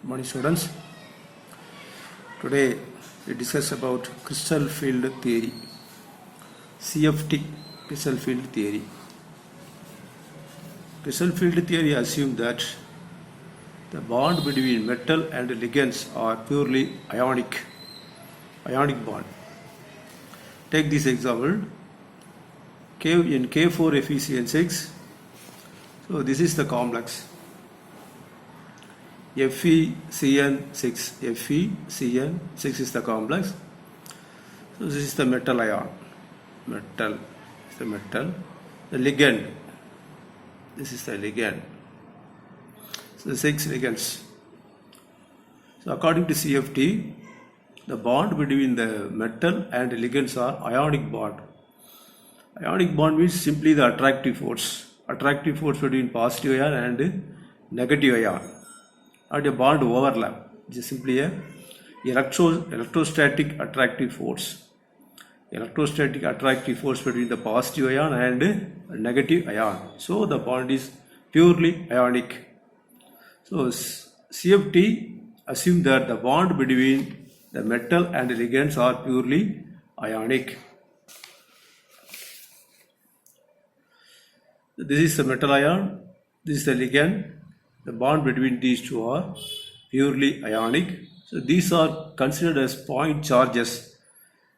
Morning students. Today we discuss about crystal field theory, CFT crystal field theory. Crystal field theory assumes that the bond between metal and ligands are purely ionic bond. Take this example, in K4FeCN6. So this is the complex FeCN6. FeCN6 is the complex. So this is the metal ion. Metal is the metal. The ligand. This is the ligand. So the 6 ligands. So according to CFT, the bond between the metal and ligands are ionic bond. Ionic bond means simply the attractive force. Attractive force between positive ion and negative ion. And a bond overlap. It is simply a electrostatic attractive force. Electrostatic attractive force between the positive ion and negative ion. So the bond is purely ionic. So CFT assumes that the bond between the metal and ligands are purely ionic. This is the metal ion. This is the ligand. The bond between these two are purely ionic. So these are considered as point charges.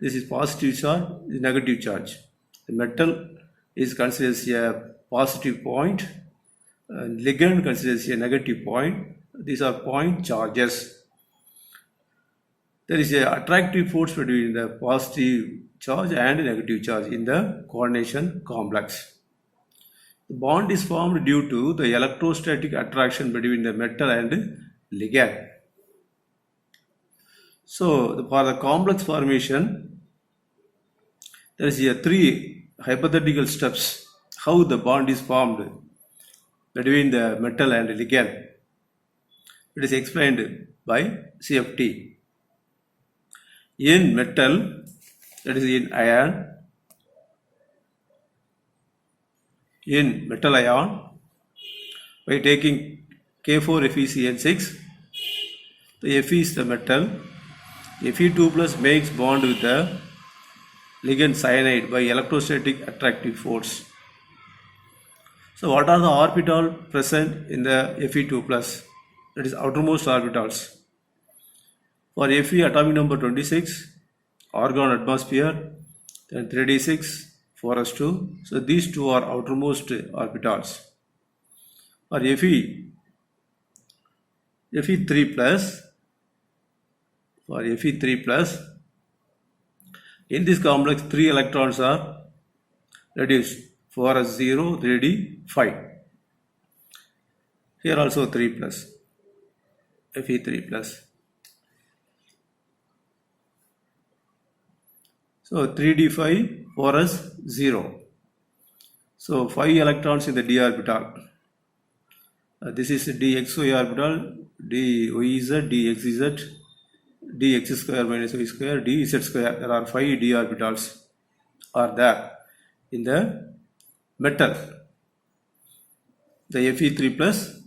This is positive charge, this is negative charge. The metal is considered as a positive point, and ligand considered as a negative point. These are point charges. There is an attractive force between the positive charge and negative charge in the coordination complex. The bond is formed due to the electrostatic attraction between the metal and ligand. So for the complex formation, there is 3 hypothetical steps how the bond is formed between the metal and ligand. It is explained by CFT. In metal, that is in iron, in metal ion, by taking K4FeCN6, the Fe is the metal, Fe2 plus makes bond with the ligand cyanide by electrostatic attractive force. So what are the orbitals present in the Fe2 plus? That is outermost orbitals. For Fe, atomic number 26, argon atmosphere, then 3d6, 4s2. So these two are outermost orbitals. For Fe3 plus, in this complex 3 electrons are reduced, 4s0, 3d5. Here also 3 plus, Fe3 plus. So 3d5, 4s0. So 5 electrons in the d orbital. This is dxy orbital, dyz, dxz, dx square minus y square, dz square. There are 5 d orbitals are there in the metal. The Fe3 plus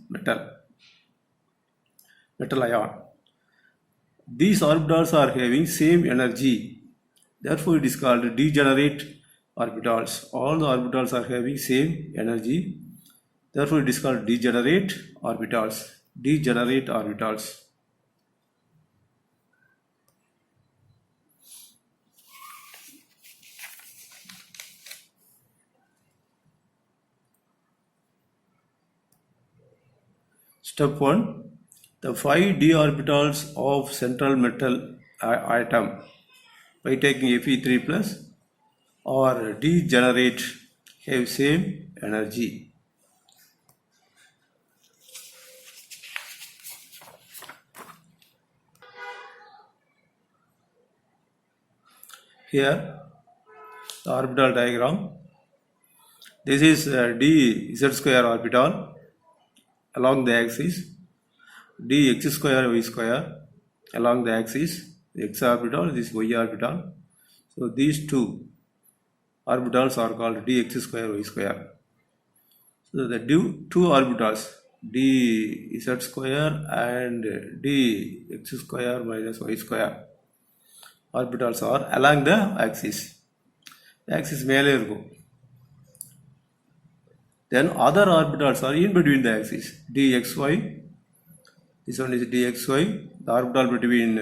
metal ion. These orbitals are having same energy. Therefore, it is called degenerate orbitals. All the orbitals are having same energy. Therefore, it is called degenerate orbitals. Degenerate orbitals. Step 1. The 5 d orbitals of central metal atom by taking Fe3 plus or degenerate have same energy. Here the orbital diagram. This is dz square orbital along the axis, dx square y square along the axis, x orbital, this y orbital. So these two orbitals are called dx square y square. So the two orbitals dz square and dx square minus y square orbitals are along the axis. Axis மேலே இருக்கும். Then other orbitals are in between the axis. dxy, this one is dxy, the orbital between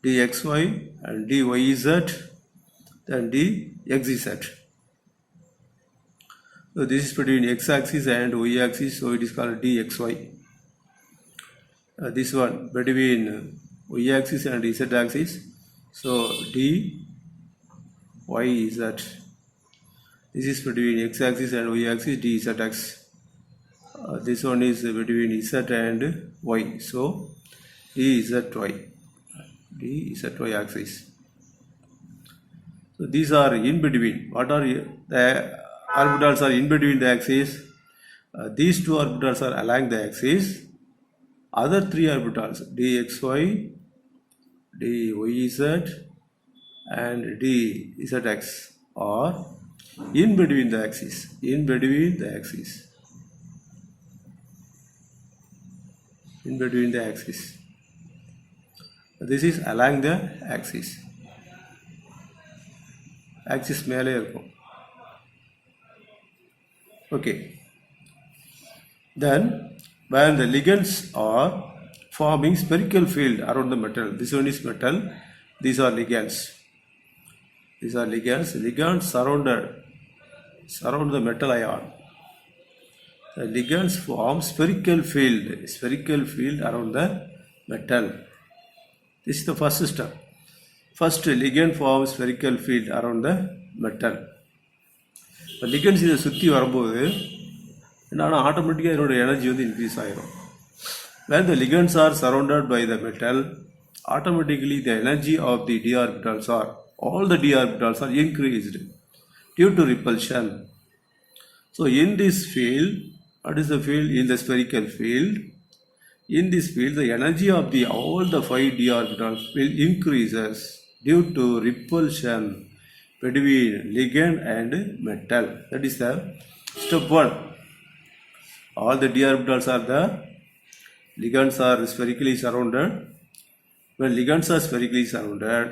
dxy and dyz, then dxz. So this is between x-axis and y-axis, so it is called dxy. This one between y-axis and z-axis, so dyz. This is between x-axis and y-axis, dzx. This one is between z and y, so dzy axis. So these are in between. What are the orbitals are in between the axis? These two orbitals are along the axis. Other three orbitals dxy, dyz and dzx are in between the axis. In between the axis. In between the axis. This is along the axis. Axis மேலே இருக்கும். Okay. Then when the ligands are forming spherical field around the metal, this one is metal, these are ligands. These are ligands. Ligands surround the metal ion. The ligands form spherical field around the metal. This is the first step. First, ligand forms spherical field around the metal. இப்போ ligands இதை சுற்றி வரும்போது என்னன்னா ஆட்டோமேட்டிக்காக இதோட energy வந்து increase ஆகிரும். When the ligands are surrounded by the metal, automatically the energy of the d orbitals are, all the d orbitals are increased due to repulsion. So in this field, what is the field? In the spherical field, in this field the energy of all the 5 d orbitals will increases due to repulsion between ligand and metal. That is the step 1. All the d orbitals are there. Ligands are spherically surrounded. When ligands are spherically surrounded,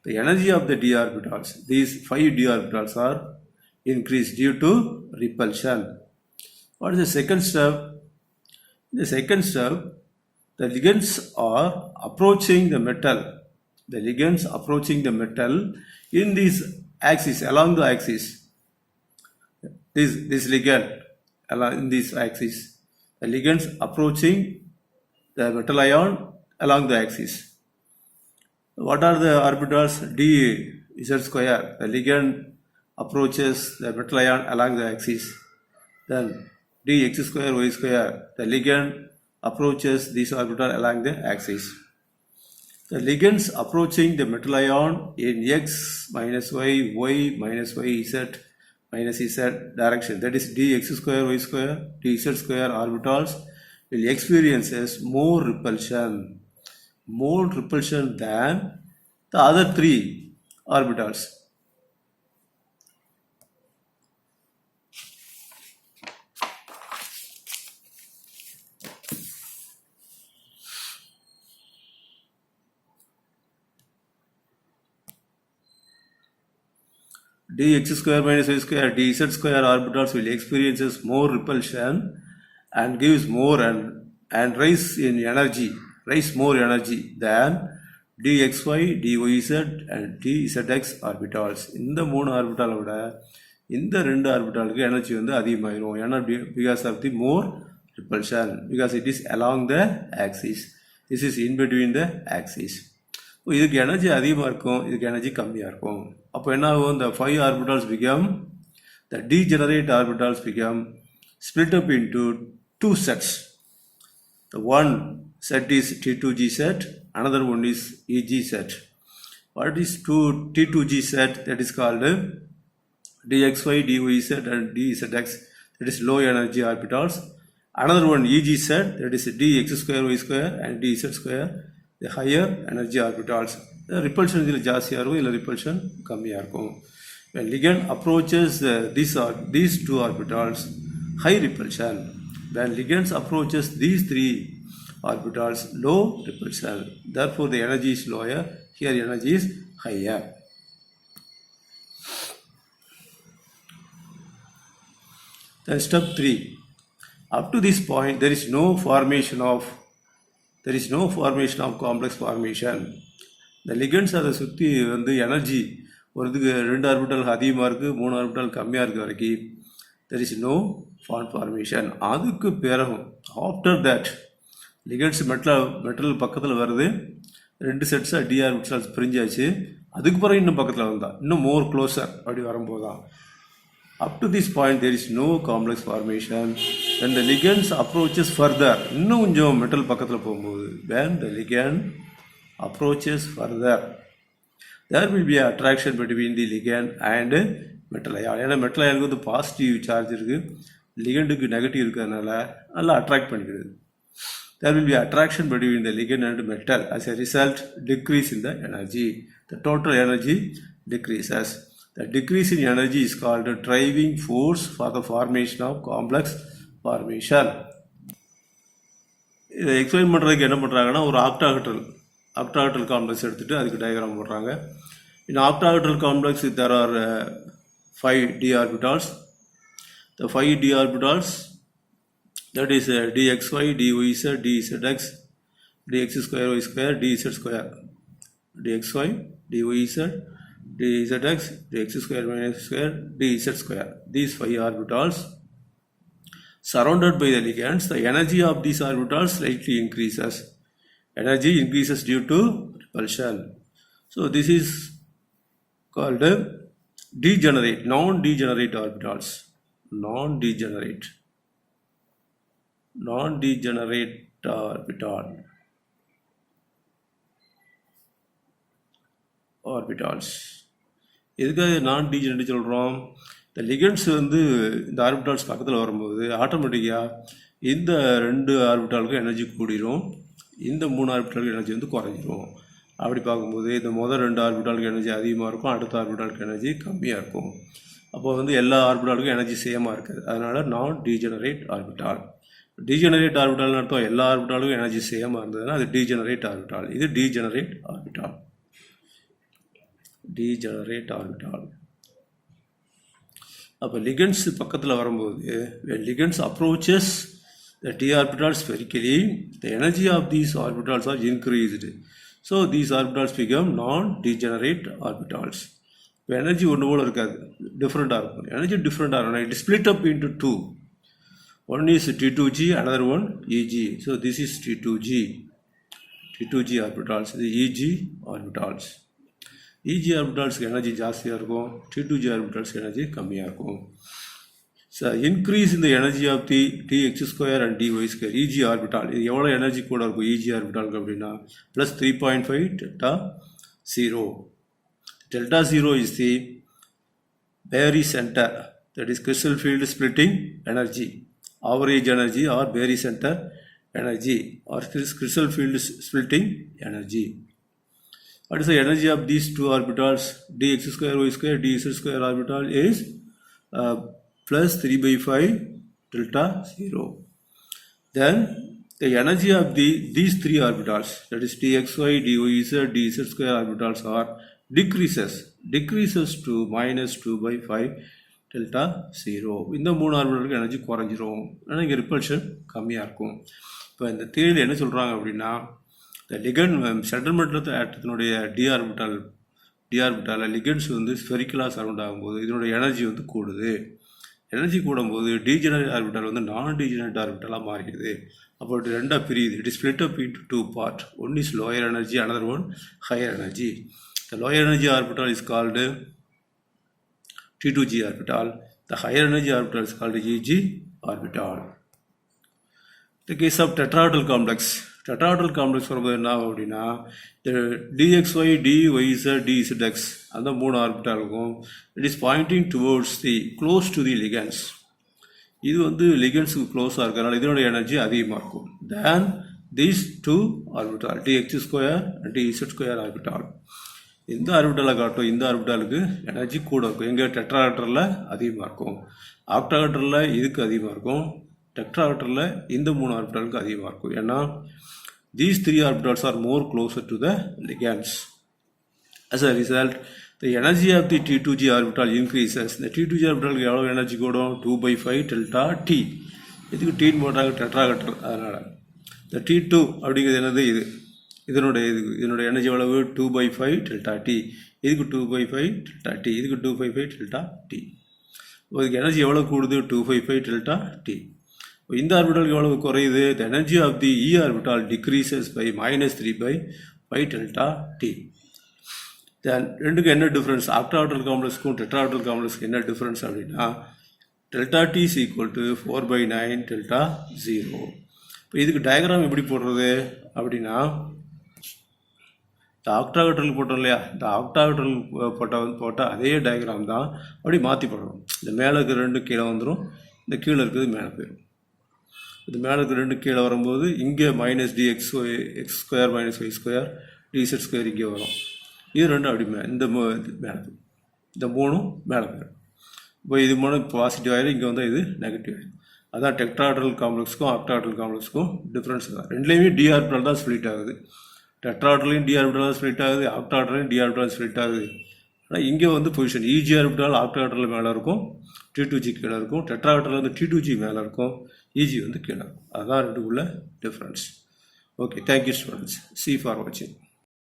the energy of the d orbitals, these 5 d orbitals are increased due to repulsion. What is the second step? In the second step, the ligands are approaching the metal. The ligands approaching the metal in this axis, along the axis. This ligand in this axis. The ligands approaching the metal ion along the axis. What are the orbitals? dz square. The ligand approaches the metal ion along the axis. Then dx square y square. The ligand approaches this orbital along the axis. The ligands approaching the metal ion in x minus y, y minus y, z minus z direction, that is dx square y square, dz square orbitals will experiences more repulsion than the other 3 orbitals. dx square minus y square, dz square orbitals will experiences more repulsion and gives more and rise more energy than dxy, dyz and dzx orbitals. இந்த 3 ஆர்பிட்டாலை விட இந்த 2 ஆர்பிட்டாலுக்கு energy வந்து அதிகமாயிரும். ஏன்னா because of the more repulsion, because it is along the axis. This is in between the axis. இதுக்கு energy அதிகமாக இருக்கும், இதுக்கு energy கம்மியாக இருக்கும். அப்போ என்ன ஆகும்? The 5 orbitals become, the degenerate orbitals become split up into 2 sets. The one set is T2G set, another one is EG set. What is T2G set? That is called dxy, dyz and dzx, that is low energy orbitals. Another one EG set, that is dx square y square and dz square, the higher energy orbitals. repulsion இதில் ஜாஸ்தியாக இருக்கும், இல்லை repulsion கம்மியாக இருக்கும். When ligand approaches these two orbitals, high repulsion. When ligands approaches these three orbitals, low repulsion. Therefore, the energy is lower. Here, energy is higher. Then step 3. Up to this point, there is no formation of complex formation. The ligands அதை சுற்றி வந்து energy ஒரு இதுக்கு 2 orbital அதிகமாக இருக்குது, 3 orbital கம்மியாக இருக்க வரைக்கும் there is no bond formation. அதுக்கு பிறகு after that ligands மெட்டல் பக்கத்தில் வருது, 2 செட்ஸாக டி ஆர்பிட்டல்ஸ் பிரிஞ்சாச்சு. அதுக்கு பிறகு இன்னும் பக்கத்தில் வந்தால் இன்னும் மோர் க்ளோசர் அப்படி வரும்போது தான். Up to this point, there is no complex formation. When the ligand approaches further, இன்னும் கொஞ்சம் மெட்டல் பக்கத்தில் போகும்போது, when the ligand approaches further, there will be an attraction between the ligand and metal ion. ஏன்னா metal அயானுக்கு வந்து positive charge இருக்குது, லிகண்டுக்கு negative இருக்கிறதுனால நல்லா attract பண்ணிக்கிறது. There will be attraction between the ligand and metal. As a result, decrease in the energy. The total energy decreases. The decrease in energy is called a driving force for the formation of complex formation. இதை explain பண்ணுறதுக்கு என்ன பண்ணுறாங்கன்னா, ஒரு octahedral complex எடுத்துகிட்டு அதுக்கு diagram போடுறாங்க. In octahedral complex, there are 5 d orbitals. The 5 d orbitals, that is dxy, dyz, dzx, dx square, y square, dz square, dxy, dyz, dzx, dx square minus square, dz square. These 5 orbitals surrounded by the ligands, the energy of these orbitals slightly increases. Energy increases due to repulsion. So this is called non-degenerate orbitals. Non-degenerate orbitals. எதுக்காக நான் degenerate சொல்கிறோம்? இந்த ligands வந்து இந்த orbitals பக்கத்தில் வரும்போது ஆட்டோமேட்டிக்காக இந்த 2 ஆர்பிட்டாலுக்கும் எனர்ஜி கூடிரும், இந்த 3 ஆர்பிட்டாலுக்கு எனர்ஜி வந்து குறைஞ்சிரும். அப்படி பார்க்கும்போது இந்த முதல் 2 ஆர்பிட்டாலுக்கு எனர்ஜி அதிகமாக இருக்கும், அடுத்த ஆர்பிட்டாலுக்கு எனர்ஜி கம்மியாக இருக்கும். அப்போ வந்து எல்லா ஆர்பிட்டாலுக்கும் எனர்ஜி சேமாக இருக்குது. அதனால் நான் டீஜெனரேட் ஆர்பிட்டால். டீஜெனரேட் ஆர்பிட்டால்னு அர்த்தம் எல்லா ஆர்பிட்டாலுக்கும் எனர்ஜி சேமாக இருந்ததுன்னா அது டீஜெனரேட் ஆர்பிட்டால். இது டீஜெனரேட் ஆர்பிட்டால். அப்போ லிகண்ட்ஸ் பக்கத்தில் வரும்போது when ligands approaches the d orbitals spherically, the energy of these orbitals are increased. So these orbitals become non-degenerate orbitals. இப்போ எனர்ஜி ஒன்று போல் இருக்காது, டிஃப்ரெண்ட்டாக இருக்கும். எனர்ஜி டிஃப்ரெண்ட்டாக இருக்கும். It is split up into 2. One is T2G, another one EG. So this is T2G orbitals, the EG orbitals. EG orbitals energy ஜாஸ்தியாக இருக்கும், T2G orbitals energy கம்மியாக இருக்கும். So increase in the energy of the dx square and dy square. EG orbital இது எவ்வளோ energy கூட இருக்கும் EG orbital அப்படின்னா plus 3.5 delta 0. Delta 0 is the Berry center, that is crystal field splitting energy, average energy or Berry center energy or crystal field splitting energy. What is the energy of these 2 orbitals? Dx square y square dz square orbital is plus 3/5 delta 0. Then the energy of these 3 orbitals, that is dxy, dyz, dz square orbitals are decreases to minus 2/5 delta 0. இந்த 3 ஆர்பிட்டாலுக்கு energy குறைஞ்சிரும், ஆனால் இங்கே repulsion கம்மியாக இருக்கும். இப்போ இந்த தியரியில் என்ன சொல்கிறாங்க அப்படின்னா, இந்த லிகண்ட் சென்டர்மெண்டல் ஆட்டத்தினுடைய டி ஆர்பிட்டாலில் லிகண்ட்ஸ் வந்து ஸ்பெரிக்கலாக சரௌண்ட் ஆகும்போது இதனுடைய எனர்ஜி வந்து கூடுது. எனர்ஜி கூடும்போது டீஜெனரேட் ஆர்பிட்டால் வந்து நான் டீஜெனரேட் ஆர்பிட்டாலாக மாறிடுது. அப்போ இது 2ஆக பிரியுது. It is split up into 2 part. One is lower energy, another one higher energy. The lower energy orbital is called T2G orbital. The higher energy orbital is called EG orbital. The case of tetrahedral complex வரும்போது என்ன ஆகும் அப்படின்னா, dxy, dyz, dzx அந்த 3 ஆர்பிட்டாலுக்கும் it is pointing towards close to the ligands. இது வந்து லிகண்ட்ஸுக்கு க்ளோஸாக இருக்கிறதுனால இதனுடைய எனர்ஜி அதிகமாக இருக்கும் than these 2 orbital dx square and dz square orbital. இந்த ஆர்பிட்டாலை காட்டும் இந்த ஆர்பிட்டாலுக்கு எனர்ஜி கூட இருக்கும். எங்கே டெட்ராஹெட்ரலில் அதிகமாக இருக்கும், ஆக்டாஹெட்ரலில் இதுக்கு அதிகமாக இருக்கும், டெட்ராஹெட்ரலில் இந்த 3 ஆர்பிட்டாலுக்கு அதிகமாக இருக்கும். ஏன்னா these 3 orbitals are more closer to the ligands. As a result, the energy of the T2g orbital increases. The T2g orbital எவ்வளோ எனர்ஜி கூடும்? 2/5 delta T. இதுக்கு டீன் போட்டாங்க டெட்ராஹெட்ரல். அதனால் இந்த T2 அப்படிங்கிறது என்னது? இதனுடைய எனர்ஜி எவ்வளவு? 2/5 delta T. இதுக்கு 2/5 delta T. இதுக்கு 2/5 delta T. இதுக்கு எனர்ஜி எவ்வளோ கூடுது? 2/5 delta T. இந்த ஆர்பிட்டாலுக்கு எவ்வளவு குறையுது? the energy of the E orbital decreases by -3/5 delta T. then ரெண்டுக்கு என்ன டிஃப்ரென்ஸ்? ஆக்டாஹெட்ரல் காம்ப்ளெக்ஸ்க்கும் டெட்ராஹெட்ரல் காம்ப்ளெக்ஸ்க்கு என்ன டிஃப்ரென்ஸ் அப்படின்னா delta T is equal to 4/9 delta 0. இப்போ இதுக்கு டயக்ராம் எப்படி போடுறது அப்படின்னா, இந்த ஆக்டாஹெட்ரல் போட்டோம் இல்லையா, இந்த ஆக்டாஹெட்ரல் போட்ட அதே டயக்ராம் தான் அப்படி மாற்றி போடணும். இந்த மேலே இருக்கிற 2 கீழே வந்துடும், இந்த கீழே இருக்கிறது மேலே போயிடும். இது மேலே இருக்கிற 2 கீழே வரும்போது இங்கே -dx x² -y² dz² இங்கே வரும். இது 2 அப்படி இந்த மேலே, இந்த 3 மேலே போயிடும். இப்போ இது 3 பாசிட்டிவ் ஆகிடும், இங்கே வந்தால் இது நெகட்டிவ் ஆகிடும். அதான் டெட்ராஹெட்ரல் காம்ப்ளெக்ஸ்க்கும் ஆக்டாஹெட்ரல் காம்ப்ளெக்ஸ்க்கும் டிஃப்ரென்ஸ் தான். ரெண்டுலேயுமே டி ஆர்பிட்டால் தான் ஸ்ப்ளிட் ஆகுது. டெட்ராஹெட்ரலையும் டி ஆர்பிட்டால் தான் ஸ்ப்ளிட் ஆகுது, ஆக்டாஹெட்ரலையும் டி ஆர்பிட்டால் ஸ்ப்ளிட் ஆகுது. ஆனால் இங்கே வந்து பொசிஷன் இஜி ஆர்பிட்டால் ஆக்டாஹெட்ரல் மேலே இருக்கும், T2g கீழே இருக்கும், டெட்ராஹெட்ரல் வந்து T2g மேலே இருக்கும், இஜி வந்து கீழே இருக்கும். அதுதான் ரெண்டுக்குள்ள difference. Okay, thank you students. See for வாட்சிங்.